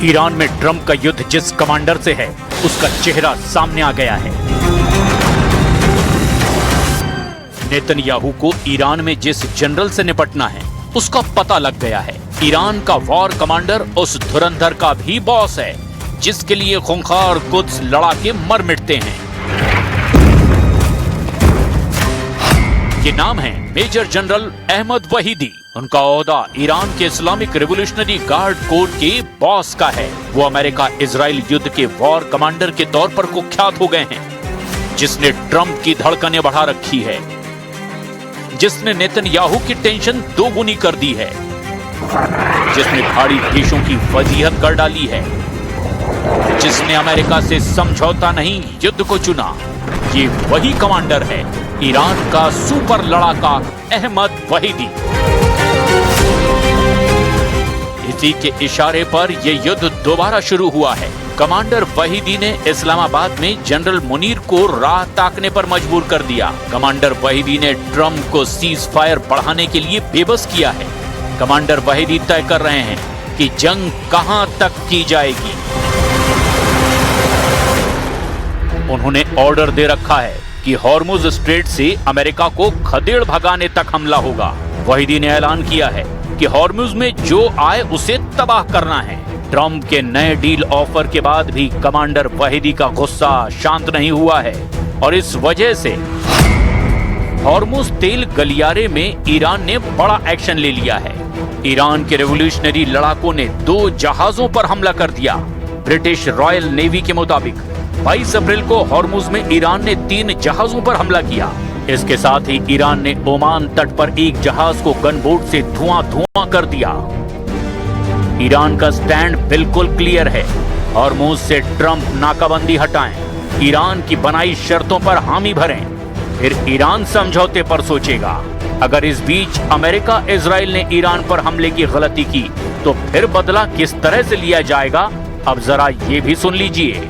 Iran में Trump का युद्ध जिस कमांडर से है उसका चेहरा सामने आ गया है। नेतन्याहू को ईरान में जिस जनरल से निपटना है उसका पता लग गया है। ईरान का वॉर कमांडर उस धुरंधर का भी बॉस है जिसके लिए खूंखार कुद्स लड़ा के मर मिटते हैं। ये नाम है मेजर जनरल अहमद वहीदी। उनका ओहदा ईरान के इस्लामिक रिवॉल्यूशनरी गार्ड कोर के बॉस का है। वो अमेरिका इजराइल युद्ध के वॉर कमांडर के तौर पर कुख्यात हो गए हैं, जिसने ट्रंप की धड़कनें बढ़ा रखी है, जिसने नेतन्याहू की टेंशन दोगुनी कर दी है, जिसने भारी देशों की वजीहत कर डाली है, जिसने अमेरिका से समझौता नहीं युद्ध को चुना। ये वही कमांडर है, ईरान का सुपर लड़ाका अहमद वहीदी। इसी के इशारे पर यह युद्ध दोबारा शुरू हुआ है। कमांडर वहीदी ने इस्लामाबाद में जनरल मुनीर को राह ताकने पर मजबूर कर दिया। कमांडर वहीदी ने ट्रंप को सीज फायर बढ़ाने के लिए बेबस किया है। कमांडर वहीदी तय कर रहे हैं कि जंग कहां तक की जाएगी। उन्होंने ऑर्डर दे रखा है कि हॉर्मुज स्ट्रेट से अमेरिका को खदेड़ भगाने तक हमला होगा। वहीदी ने ऐलान किया है कि हॉर्मुज में जो आए उसे तबाह करना है। ट्रंप के नए डील ऑफर के बाद भी कमांडर वहीदी का गुस्सा शांत नहीं हुआ है और इस वजह से हॉर्मुज तेल गलियारे में ईरान ने बड़ा एक्शन ले लिया है। ईरान के रेवोल्यूशनरी लड़ाकों ने 2 जहाजों पर हमला कर दिया। ब्रिटिश रॉयल नेवी के मुताबिक 22 अप्रैल को हॉर्मुज में ईरान ने 3 जहाजों पर हमला किया। इसके साथ ही ईरान ने ओमान तट पर एक जहाज को गनबोट से धुआं कर दिया। ईरान का स्टैंड बिल्कुल क्लियर है। हॉर्मुज से ट्रंप नाकाबंदी हटाएं, ईरान की बनाई शर्तों पर हामी भरें, फिर ईरान समझौते पर सोचेगा। अगर इस बीच अमेरिका इजराइल ने ईरान पर हमले की गलती की तो फिर बदला किस तरह से लिया जाएगा, अब जरा ये भी सुन लीजिए।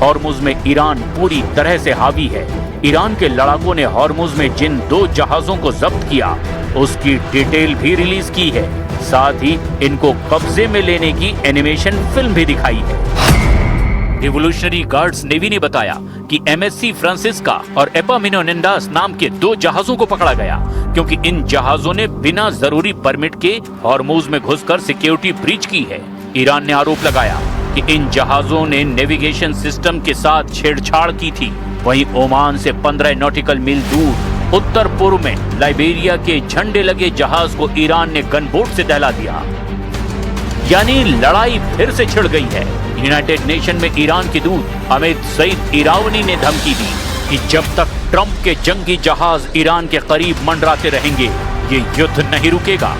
हॉर्मुज में ईरान पूरी तरह से हावी है। ईरान के लड़ाकों ने हॉर्मुज में जिन 2 जहाजों को जब्त किया उसकी डिटेल भी रिलीज की है। साथ ही इनको कब्जे में लेने की एनिमेशन फिल्म भी दिखाई है। रिवोल्यूशनरी गार्ड्स नेवी ने बताया कि MSC फ्रांसिस्का और एपामिनोनिंडास नाम के 2 जहाजों को पकड़ा गया क्योंकि इन जहाजों ने बिना जरूरी परमिट के हॉर्मुज में घुसकर सिक्योरिटी ब्रीच की है। ईरान ने आरोप लगाया कि इन जहाजों ने नेविगेशन सिस्टम के साथ छेड़छाड़ की थी। वहीं ओमान से 15 नॉटिकल मील दूर उत्तर पूर्व में लाइबेरिया के झंडे लगे जहाज को ईरान ने गनबोट से दहला दिया। यानी लड़ाई फिर से छिड़ गई है। यूनाइटेड नेशन में ईरान के दूत अमित सईद इरावनी ने धमकी दी कि जब तक ट्रंप के जंगी जहाज ईरान के करीब मंडराते रहेंगे ये युद्ध नहीं रुकेगा।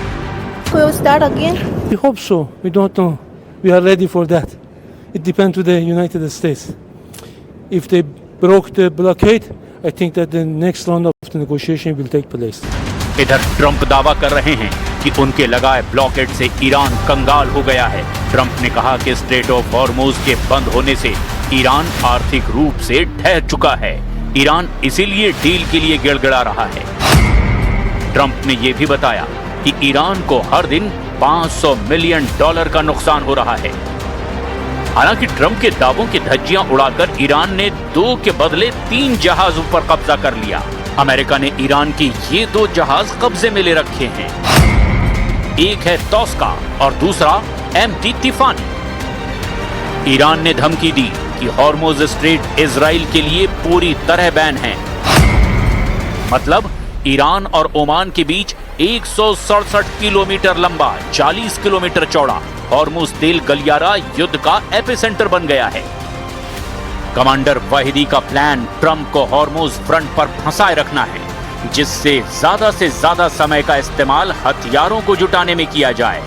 Will it start again? We hope so. We don't know. We are ready for that. It depends on the United States. If they broke the blockade, I think that the next round of the negotiation will take place. इधर Trump दावा कर रहे हैं कि उनके लगाए blockade से Iran कंगाल हो गया है। ट्रंप ने कहा कि स्ट्रेट ऑफ हॉर्मुज के बंद होने से ईरान आर्थिक रूप से ढह चुका है। ईरान इसीलिए डील के लिए गिड़गिड़ा रहा है। ट्रंप ने यह भी बताया कि ईरान को हर दिन $500 मिलियन का नुकसान हो रहा है। हालांकि ट्रंप के दावों की धज्जियां उड़ाकर ईरान ने 2 के बदले 3 जहाजों पर कब्जा कर लिया। अमेरिका ने ईरान के ये 2 जहाज कब्जे में ले रखे हैं। एक है तौस्का और दूसरा MT तिफानी। ईरान ने धमकी दी कि हॉर्मुज स्ट्रेट इजराइल के लिए पूरी तरह बैन है। मतलब ईरान और ओमान के बीच 167 किलोमीटर लंबा 40 किलोमीटर चौड़ा हॉर्मुज तेल गलियारा युद्ध का एपिसेंटर बन गया है। कमांडर वहीदी का प्लान ट्रंप को हॉर्मुज फ्रंट पर फंसाए रखना है। जिससे से ज्यादा समय का इस्तेमाल हथियारों को जुटाने में किया जाए।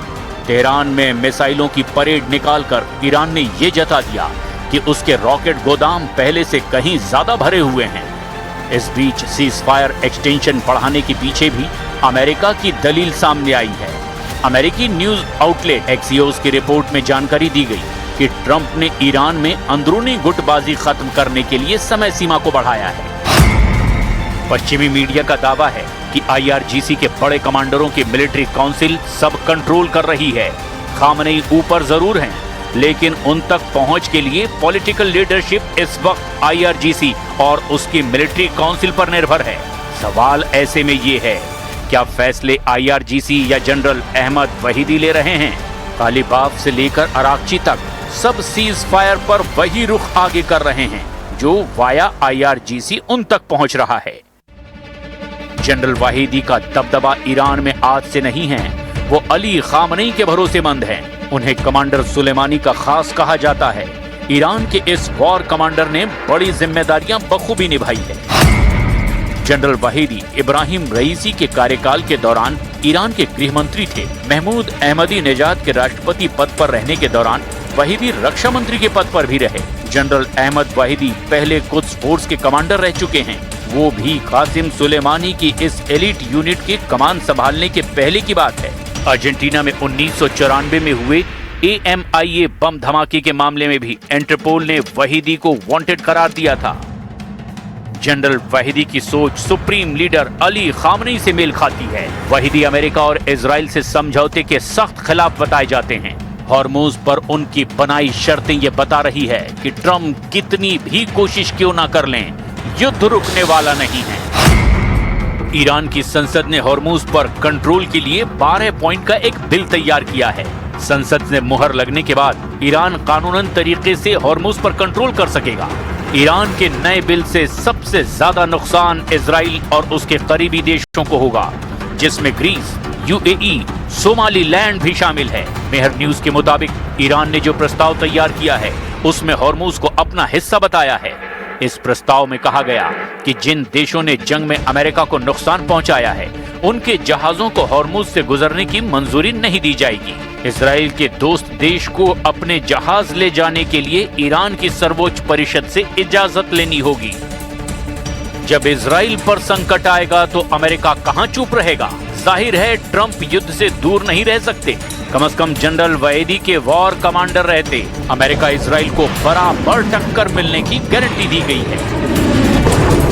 तेहरान में मिसाइलों की परेड निकालकर ईरान ने ये जता दिया कि उसके रॉकेट गोदाम पहले से कहीं ज्यादा भरे हुए हैं। इस बीच सीज फायर एक्सटेंशन बढ़ाने के पीछे भी अमेरिका की दलील सामने आई है। अमेरिकी न्यूज आउटलेट एक्सियोस की रिपोर्ट में जानकारी दी गई कि ट्रंप ने ईरान में अंदरूनी गुटबाजी खत्म करने के लिए समय सीमा को बढ़ाया है। पश्चिमी मीडिया का दावा है कि IRGC के बड़े कमांडरों की मिलिट्री काउंसिल सब कंट्रोल कर रही है। खामनेई ऊपर जरूर हैं, लेकिन उन तक पहुंच के लिए पॉलिटिकल लीडरशिप इस वक्त IRGC और उसकी मिलिट्री काउंसिल पर निर्भर है। सवाल ऐसे में ये है, क्या फैसले IRGC या जनरल अहमद वहीदी ले रहे हैं? कालीबाफ से लेकर अराकची तक सब सीज फायर पर वही रुख आगे कर रहे हैं जो वाया IRGC उन तक पहुंच रहा है। जनरल वाहिदी का दबदबा ईरान में आज से नहीं है। वो अली खामनेई के भरोसेमंद हैं। उन्हें कमांडर सुलेमानी का खास कहा जाता है। ईरान के इस वॉर कमांडर ने बड़ी जिम्मेदारियां बखूबी निभाई है। जनरल वाहिदी इब्राहिम रईसी के कार्यकाल के दौरान ईरान के गृह मंत्री थे। महमूद अहमदी नेजाद के राष्ट्रपति पद पर रहने के दौरान वाहिदी रक्षा मंत्री के पद पर भी रहे। जनरल अहमद वाहिदी पहले कुद्स फोर्स के कमांडर रह चुके हैं। वो भी कासिम सुलेमानी की इस एलिट यूनिट के कमान संभालने के पहले की बात है। अर्जेंटीना में 1994 में हुए AMIA बम धमाके के मामले में भी इंटरपोल ने वहीदी को वांटेड करार दिया था। जनरल वहीदी की सोच सुप्रीम लीडर अली खामनेई से मेल खाती है। वहीदी अमेरिका और इजराइल से समझौते के सख्त खिलाफ बताए जाते हैं। हॉर्मुज पर उनकी बनाई शर्तें ये बता रही है कि ट्रंप कितनी भी कोशिश क्यों ना कर लें, युद्ध रुकने वाला नहीं है। ईरान की संसद ने हॉर्मुज पर कंट्रोल के लिए 12 पॉइंट का एक बिल तैयार किया है। संसद ने मुहर लगने के बाद ईरान कानूनन तरीके से हॉर्मुज पर कंट्रोल कर सकेगा। ईरान के नए बिल से सबसे ज्यादा नुकसान इजराइल और उसके करीबी देशों को होगा, जिसमें ग्रीस, UAE, सोमालीलैंड भी शामिल है। मेहर न्यूज के मुताबिक ईरान ने जो प्रस्ताव तैयार किया है उसमें हॉर्मुज को अपना हिस्सा बताया है। इस प्रस्ताव में कहा गया कि जिन देशों ने जंग में अमेरिका को नुकसान पहुंचाया है उनके जहाजों को हॉर्मुज से गुजरने की मंजूरी नहीं दी जाएगी। इजराइल के दोस्त देश को अपने जहाज ले जाने के लिए ईरान की सर्वोच्च परिषद से इजाजत लेनी होगी। जब इजराइल पर संकट आएगा तो अमेरिका कहां चुप रहेगा? जाहिर है ट्रंप युद्ध से दूर नहीं रह सकते। कम से कम जनरल वहीदी के वॉर कमांडर रहते, अमेरिका इजराइल को बराबर टक्कर मिलने की गारंटी दी गई है।